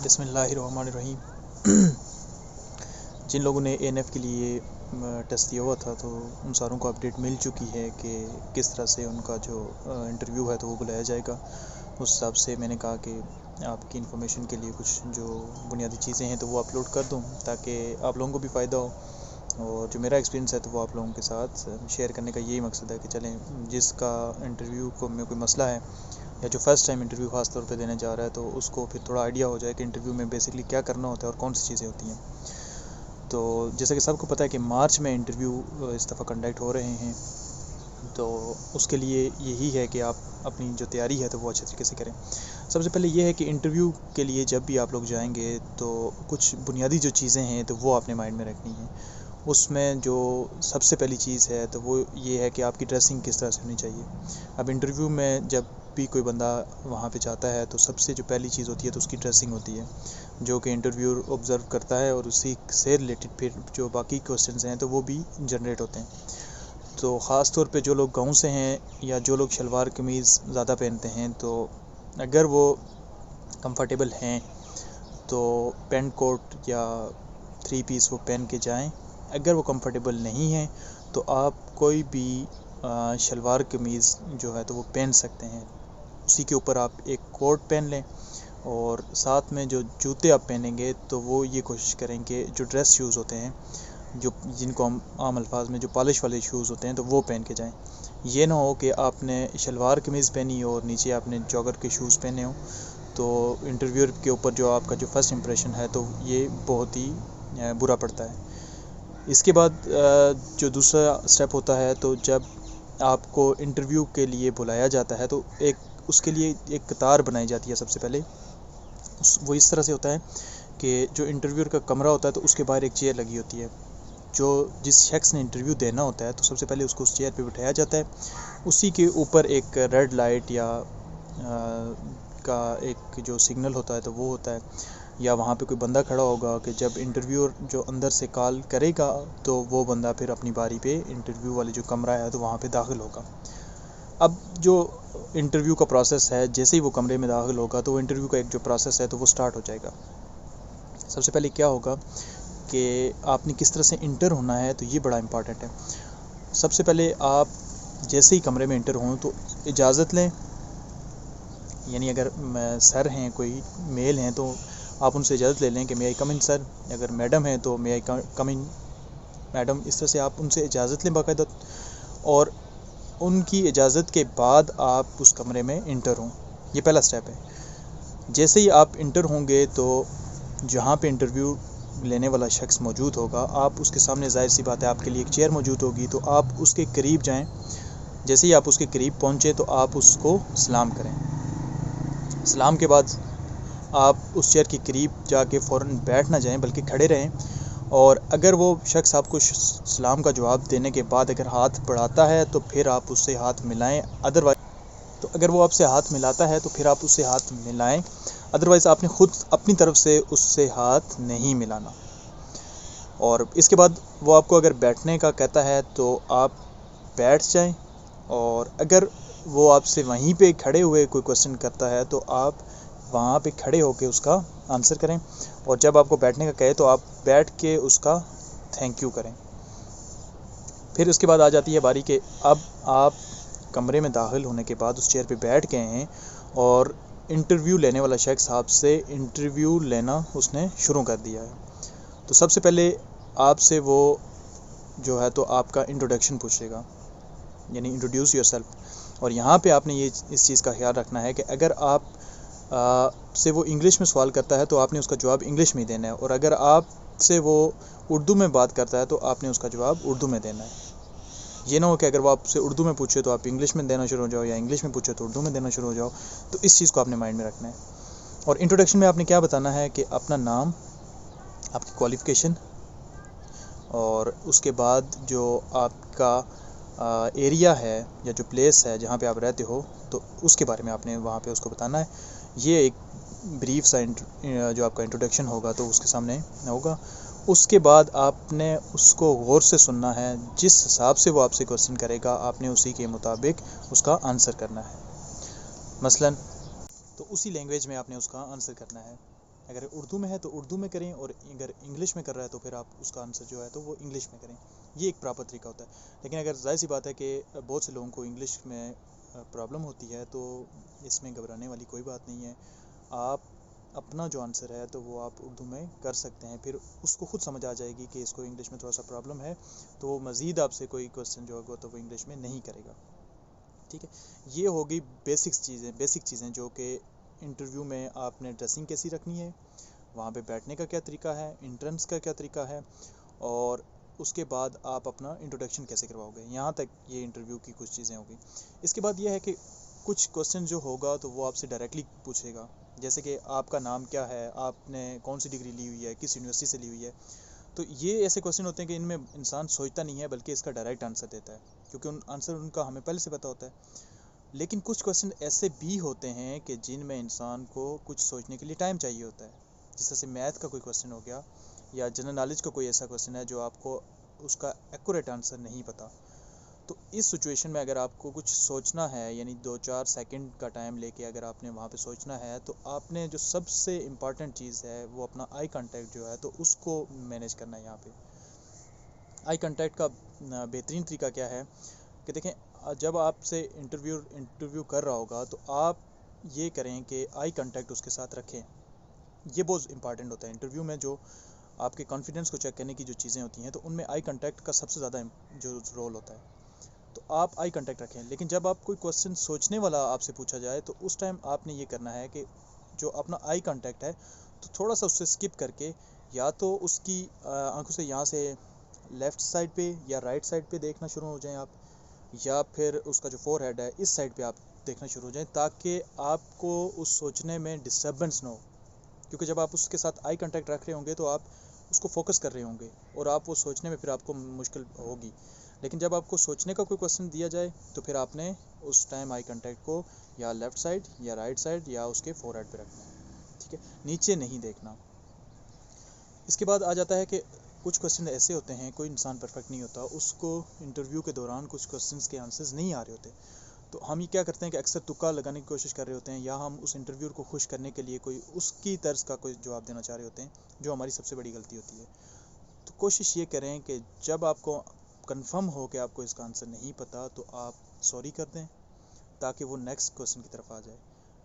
बिस्मिल्लाहिर्रहमानिर्रहीम। जिन लोगों ने एएनएफ के लिए टेस्ट दिया हुआ था तो उन सारों को अपडेट मिल चुकी है कि किस तरह से उनका जो इंटरव्यू है तो वो बुलाया जाएगा। उस हिसाब से मैंने कहा कि आपकी इन्फॉर्मेशन के लिए कुछ जो बुनियादी चीज़ें हैं तो वो अपलोड कर दूं ताकि आप लोगों को भी फ़ायदा हो, और जो मेरा एक्सपीरियंस है तो वो आप लोगों के साथ शेयर करने का यही मकसद है कि चलें जिसका इंटरव्यू को में कोई मसला है या जो फ़र्स्ट टाइम इंटरव्यू ख़ास तौर पे देने जा रहा है तो उसको फिर थोड़ा आइडिया हो जाए कि इंटरव्यू में बेसिकली क्या करना होता है और कौन सी चीज़ें होती हैं। तो जैसे कि सबको पता है कि मार्च में इंटरव्यू इस दफ़ा कंडक्ट हो रहे हैं, तो उसके लिए यही है कि आप अपनी जो तैयारी है तो वो अच्छे तरीके से करें। सबसे पहले ये है कि इंटरव्यू के लिए जब भी आप लोग जाएंगे तो कुछ बुनियादी जो चीज़ें हैं तो वो आपने माइंड में रखनी है। उसमें जो सबसे पहली चीज़ है तो वो ये है कि आपकी ड्रेसिंग किस तरह से होनी चाहिए। अब इंटरव्यू में जब भी कोई बंदा वहाँ पे जाता है तो सबसे जो पहली चीज़ होती है तो उसकी ड्रेसिंग होती है, जो कि इंटरव्यूअर ऑब्ज़र्व करता है और उसी से रिलेटेड फिर जो बाकी क्वेश्चंस हैं तो वो भी जनरेट होते हैं। तो ख़ास तौर पे जो लोग गाँव से हैं या जो लोग शलवार कमीज़ ज़्यादा पहनते हैं तो अगर वो कंफर्टेबल हैं तो पेंट कोट या 3 पीस वो पहन के जाएं। अगर वो कंफर्टेबल नहीं है तो आप कोई भी शलवार कमीज़ जो है तो वो पहन सकते हैं। उसी के ऊपर आप एक कोट पहन लें और साथ में जो जूते आप पहनेंगे तो वो ये कोशिश करें कि जो ड्रेस शूज़ होते हैं जो जिनको हम आम अल्फाज में जो पॉलिश वाले शूज़ होते हैं तो वो पहन के जाएं। ये ना हो कि आपने शलवार कमीज़ पहनी और नीचे आपने जॉगर के शूज़ पहने हो तो इंटरव्यूअर के ऊपर जो आपका जो फर्स्ट इंप्रेशन है तो ये बहुत ही बुरा पड़ता है। इसके बाद जो दूसरा स्टेप होता है तो जब आपको इंटरव्यू के लिए बुलाया जाता है तो उसके लिए एक कतार बनाई जाती है। सबसे पहले वो इस तरह से होता है कि जो इंटरव्यूअर का कमरा होता है तो उसके बाहर एक चेयर लगी होती है। जो जिस शख्स ने इंटरव्यू देना होता है तो सबसे पहले उसको उस चेयर पे बिठाया जाता है। उसी के ऊपर एक रेड लाइट या का एक जो सिग्नल होता है तो वो होता है, या वहाँ पे कोई बंदा खड़ा होगा कि जब इंटरव्यूअर जो अंदर से कॉल करेगा तो वो बंदा फिर अपनी बारी पे इंटरव्यू वाले जो कमरा है तो वहाँ पे दाखिल होगा। अब जो इंटरव्यू का प्रोसेस है जैसे ही वो कमरे में दाखिल होगा तो वो इंटरव्यू का एक जो प्रोसेस है तो वो स्टार्ट हो जाएगा। सबसे पहले क्या होगा कि आपने किस तरह से इंटर होना है तो ये बड़ा इम्पॉर्टेंट है। सबसे पहले आप जैसे ही कमरे में इंटर हों तो इजाज़त लें, यानी अगर सर हैं कोई मेल हैं तो आप उनसे इजाज़त ले लें कि मे आई कम इन सर। अगर मैडम हैं तो मे आई कम इन मैडम। इस तरह से आप उनसे इजाज़त लें बाकायदा, और उनकी इजाज़त के बाद आप उस कमरे में इंटर हों। ये पहला स्टेप है। जैसे ही आप इंटर होंगे तो जहाँ पे इंटरव्यू लेने वाला शख्स मौजूद होगा आप उसके सामने, ज़ाहिर सी बात है आपके लिए एक चेयर मौजूद होगी, तो आप उसके करीब जाएं। जैसे ही आप उसके करीब पहुँचे तो आप उसको सलाम करें। सलाम के बाद आप उस चेयर के करीब जाके फ़ौरन बैठ ना जाएं बल्कि खड़े रहें, और अगर वो शख्स आपको सलाम का जवाब देने के बाद अगर हाथ बढ़ाता है तो फिर आप उससे हाथ मिलाएं। अगर वो आपसे हाथ मिलाता है तो फिर आप उससे हाथ मिलाएं, अदरवाइज़ आपने ख़ुद अपनी तरफ से उससे हाथ नहीं मिलाना। और इसके बाद वो आपको अगर बैठने का कहता है तो आप बैठ जाएं, और अगर वो आपसे वहीं पे खड़े हुए कोई क्वेश्चन करता है तो आप वहाँ पे खड़े होकर उसका आंसर करें, और जब आपको बैठने का कहे तो आप बैठ के उसका थैंक यू करें। फिर उसके बाद आ जाती है बारी कि अब आप कमरे में दाखिल होने के बाद उस चेयर पे बैठ गए हैं और इंटरव्यू लेने वाला शख्स आपसे इंटरव्यू लेना उसने शुरू कर दिया है। तो सबसे पहले आपसे वो जो है तो आपका इंट्रोडक्शन पूछेगा, यानी इंट्रोड्यूस योरसेल्फ। और यहाँ पे आपने इस चीज़ का ख्याल रखना है कि अगर आप से वो इंग्लिश में सवाल करता है तो आपने उसका जवाब इंग्लिश में देना है, और अगर आप से वो उर्दू में बात करता है तो आपने उसका जवाब उर्दू में देना है। ये ना हो कि अगर वो आपसे उर्दू में पूछे तो आप इंग्लिश में देना शुरू हो जाओ, या इंग्लिश में पूछे तो उर्दू में देना शुरू हो जाओ। तो इस चीज़ को आपने माइंड में रखना है। और इंट्रोडक्शन में आपने क्या बताना है कि अपना नाम, आपकी क्वालिफ़िकेशन, और उसके बाद जो आपका एरिया है या जो प्लेस है जहाँ पे आप रहते हो तो उसके बारे में आपने वहाँ पे उसको बताना है। ये एक ब्रीफ सा जो आपका इंट्रोडक्शन होगा तो उसके सामने होगा। उसके बाद आपने उसको गौर से सुनना है। जिस हिसाब से वो आपसे क्वेश्चन करेगा आपने उसी के मुताबिक उसका आंसर करना है। मसलन तो उसी लैंग्वेज में आपने उसका आंसर करना है। अगर उर्दू में है तो उर्दू में करें, और अगर इंग्लिश में कर रहा है तो फिर आप उसका आंसर जो है तो वो इंग्लिश में करें। ये एक प्रॉपर तरीका होता है। लेकिन अगर जाहिर सी बात है कि बहुत से लोगों को इंग्लिश में प्रॉब्लम होती है, तो इसमें घबराने वाली कोई बात नहीं है। आप अपना जो आंसर है तो वो आप उर्दू में कर सकते हैं, फिर उसको खुद समझ आ जाएगी कि इसको इंग्लिश में थोड़ा सा प्रॉब्लम है, तो वो मज़ीद आपसे कोई क्वेश्चन जो होगा तो वो इंग्लिश में नहीं करेगा। ठीक है, ये होगी बेसिक चीज़ें जो कि इंटरव्यू में आपने ड्रेसिंग कैसी रखनी है, वहाँ पे बैठने का क्या तरीका है, एंट्रेंस का क्या तरीका है, और उसके बाद आप अपना इंट्रोडक्शन कैसे करवाओगे। यहाँ तक ये इंटरव्यू की कुछ चीज़ें होगी। इसके बाद ये है कि कुछ क्वेश्चन जो होगा तो वो आपसे डायरेक्टली पूछेगा, जैसे कि आपका नाम क्या है, आपने कौन सी डिग्री ली हुई है, किस यूनिवर्सिटी से ली हुई है। तो ये ऐसे क्वेश्चन होते हैं कि इनमें इंसान सोचता नहीं है, बल्कि इसका डायरेक्ट आंसर देता है, क्योंकि आंसर उनका हमें पहले से पता होता है। लेकिन कुछ क्वेश्चन ऐसे भी होते हैं कि जिनमें इंसान को कुछ सोचने के लिए टाइम चाहिए होता है। जिस तरह से मैथ का कोई क्वेश्चन हो गया, या जनरल नॉलेज का कोई ऐसा क्वेश्चन है जो आपको उसका एक्यूरेट आंसर नहीं पता। तो इस सिचुएशन में अगर आपको कुछ सोचना है, यानी 2-4 सेकंड का टाइम लेके अगर आपने वहाँ पे सोचना है, तो आपने जो सबसे इम्पॉर्टेंट चीज़ है वो अपना आई कांटेक्ट जो है तो उसको मैनेज करना है। यहाँ पे आई कांटेक्ट का बेहतरीन तरीका क्या है कि देखें, जब आपसे इंटरव्यू कर रहा होगा तो आप ये करें कि आई कांटेक्ट उसके साथ रखें। ये बहुत इंपॉर्टेंट होता है इंटरव्यू में। जो आपके कॉन्फिडेंस को चेक करने की जो चीज़ें होती हैं, तो उनमें आई कांटेक्ट का सबसे ज़्यादा जो रोल होता है। तो आप आई कांटेक्ट रखें। लेकिन जब आप कोई क्वेश्चन सोचने वाला आपसे पूछा जाए, तो उस टाइम आपने ये करना है कि जो अपना आई कांटेक्ट है तो थोड़ा सा उससे स्किप करके, या तो उसकी आंखों से यहाँ से लेफ़्ट साइड पे या राइट साइड पे देखना शुरू हो जाएं आप, या फिर उसका जो फोरहेड है इस साइड पे आप देखना शुरू हो जाएं, ताकि आपको उस सोचने में डिस्टर्बेंस ना हो। क्योंकि जब आप उसके साथ आई कांटेक्ट रख रहे होंगे तो आप उसको फोकस कर रहे होंगे, और आप वो सोचने में फिर आपको मुश्किल होगी। लेकिन जब आपको सोचने का कोई क्वेश्चन दिया जाए, तो फिर आपने उस टाइम आई कांटेक्ट को या लेफ़्ट साइड या राइट साइड या उसके फोरहेड पे रखना है। ठीक है, नीचे नहीं देखना। इसके बाद आ जाता है कि कुछ क्वेश्चन ऐसे होते हैं, कोई इंसान परफेक्ट नहीं होता, उसको इंटरव्यू के दौरान कुछ क्वेश्चंस के आंसर्स नहीं आ रहे होते। तो हम ये क्या करते हैं कि अक्सर तुक्का लगाने की कोशिश कर रहे होते हैं, या हम उस इंटरव्यूअर को खुश करने के लिए कोई उसकी तर्ज का कोई जवाब देना चाह रहे होते हैं, जो हमारी सबसे बड़ी गलती होती है। तो कोशिश ये करें कि जब आपको कंफर्म हो कि आपको इसका आंसर नहीं पता, तो आप सॉरी कर दें, ताकि वो नेक्स्ट क्वेश्चन की तरफ आ जाए,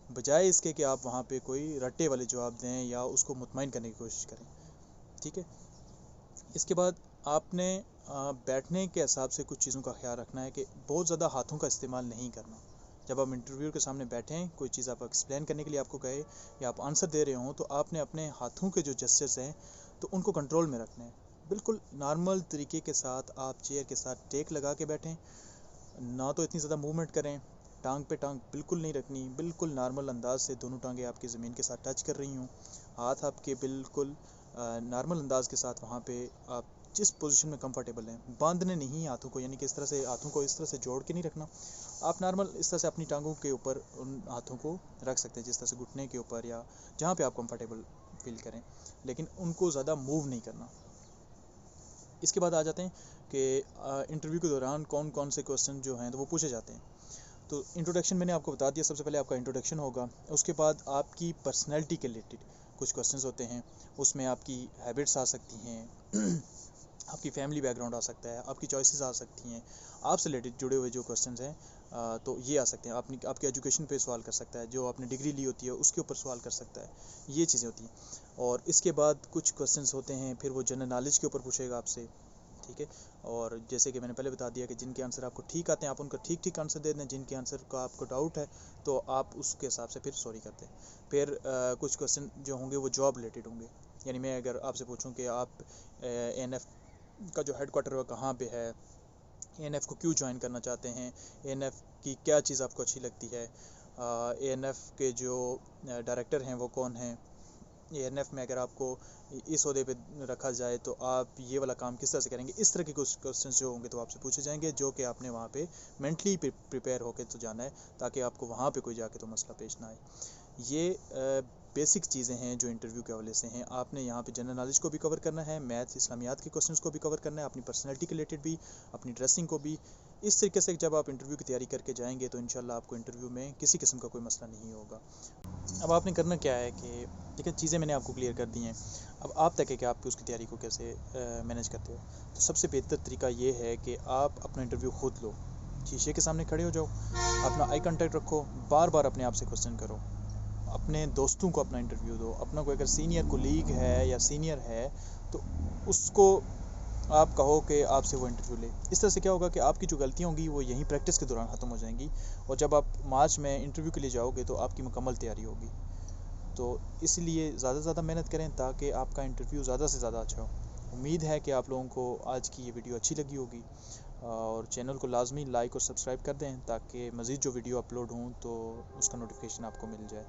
बजाय इसके कि आप वहाँ पे कोई रट्टे वाले जवाब दें या उसको मुतमईन करने की कोशिश करें। ठीक है, इसके बाद आपने बैठने के हिसाब से कुछ चीज़ों का ख्याल रखना है कि बहुत ज़्यादा हाथों का इस्तेमाल नहीं करना। जब आप इंटरव्यू के सामने बैठें, कोई चीज़ आप एक्सप्लेन करने के लिए आपको कहे या आप आंसर दे रहे हों, तो आपने अपने हाथों के जो जेस्चर्स हैं तो उनको कंट्रोल में रखना है। बिल्कुल नॉर्मल तरीके के साथ आप चेयर के साथ टेक लगा के बैठें, ना तो इतनी ज़्यादा मूवमेंट करें, टांग पे टांग बिल्कुल नहीं रखनी, बिल्कुल नॉर्मल अंदाज से दोनों टांगें आपकी ज़मीन के साथ टच कर रही हों, हाथ आपके बिल्कुल नॉर्मल अंदाज के साथ वहाँ पे आप जिस पोजीशन में कंफर्टेबल हैं। बांधने नहीं हाथों को, यानी कि इस तरह से हाथों को इस तरह से जोड़ के नहीं रखना। आप नॉर्मल इस तरह से अपनी टांगों के ऊपर उन हाथों को रख सकते हैं, जिस तरह से घुटने के ऊपर या जहाँ पे आप कंफर्टेबल फील करें, लेकिन उनको ज़्यादा मूव नहीं करना। इसके बाद आ जाते हैं कि इंटरव्यू के दौरान कौन कौन से क्वेश्चन जो हैं तो वो पूछे जाते हैं। तो इंट्रोडक्शन मैंने आपको बता दिया, सबसे पहले आपका इंट्रोडक्शन होगा। उसके बाद आपकी पर्सनैलिटी के रिलेटेड कुछ क्वेश्चंस होते हैं, उसमें आपकी हैबिट्स आ सकती हैं आपकी फैमिली बैकग्राउंड आ सकता है, आपकी चॉइसेस आ सकती हैं, आपसे रिलेटेड जुड़े हुए जो क्वेश्चंस हैं तो ये आ सकते हैं। आपकी एजुकेशन पे सवाल कर सकता है, जो आपने डिग्री ली होती है उसके ऊपर सवाल कर सकता है, ये चीज़ें होती हैं। और इसके बाद कुछ क्वेश्चंस होते हैं, फिर वो जनरल नॉलेज के ऊपर पूछेगा आपसे। ठीक है, और जैसे कि मैंने पहले बता दिया कि जिनके आंसर आपको ठीक आते हैं आप उनका ठीक ठीक आंसर दे दें, जिनके आंसर का आपको डाउट है तो आप उसके हिसाब से फिर सॉरी करते हैं। फिर कुछ क्वेश्चन जो होंगे वो जॉब रिलेटेड होंगे, यानी मैं अगर आपसे पूछूं कि आप एएनएफ का जो हेडक्वार्टर है कहाँ पे है, एएनएफ को क्यों ज्वाइन करना चाहते हैं, एएनएफ की क्या चीज़ आपको अच्छी लगती है, एएनएफ के जो डायरेक्टर हैं वो कौन हैं, एएनएफ में अगर आपको इस ओहदे पे रखा जाए तो आप ये वाला काम किस तरह से करेंगे। इस तरह के कुछ क्वेश्चन जो होंगे तो आपसे पूछे जाएंगे, जो कि आपने वहाँ पे मेंटली प्रिपेयर होकर तो जाना है, ताकि आपको वहाँ पे कोई जाके तो मसला पेश ना आए। ये बेसिक चीज़ें हैं जो इंटरव्यू के हवाले से हैं। आपने यहाँ पे जनरल नॉलेज को भी कवर करना है, मैथ्स इस्लामियात के क्वेश्चंस को भी कवर करना है, अपनी पर्सनैलिटी के रिलेटेड भी, अपनी ड्रेसिंग को भी। इस तरीके से जब आप इंटरव्यू की तैयारी करके जाएंगे तो इंशाल्लाह आपको इंटरव्यू में किसी किस्म का कोई मसला नहीं होगा। अब आपने करना क्या है कि देखिए, चीज़ें मैंने आपको क्लियर कर दी हैं। अब आप तक है कि आप उसकी तैयारी को कैसे मैनेज करते हो। तो सबसे बेहतर तरीका ये है कि आप अपना इंटरव्यू खुद लो, शीशे के सामने खड़े हो जाओ, अपना आई कांटेक्ट रखो, बार बार अपने आप से क्वेश्चन करो, अपने दोस्तों को अपना इंटरव्यू दो, अपना कोई अगर सीनियर कोलीग है या सीनियर है तो उसको आप कहो कि आपसे वो इंटरव्यू ले। इस तरह से क्या होगा कि आपकी जो गलतियाँ होंगी वो यहीं प्रैक्टिस के दौरान ख़त्म हो जाएंगी, और जब आप मार्च में इंटरव्यू के लिए जाओगे तो आपकी मुकम्मल तैयारी होगी। तो इसलिए ज़्यादा से ज़्यादा मेहनत करें ताकि आपका इंटरव्यू ज़्यादा से ज़्यादा अच्छा हो। उम्मीद है कि आप लोगों को आज की ये वीडियो अच्छी लगी होगी, और चैनल को लाजमी लाइक और सब्सक्राइब कर दें ताकि मज़ीद जो वीडियो अपलोड हों तो उसका नोटिफिकेशन आपको मिल जाए।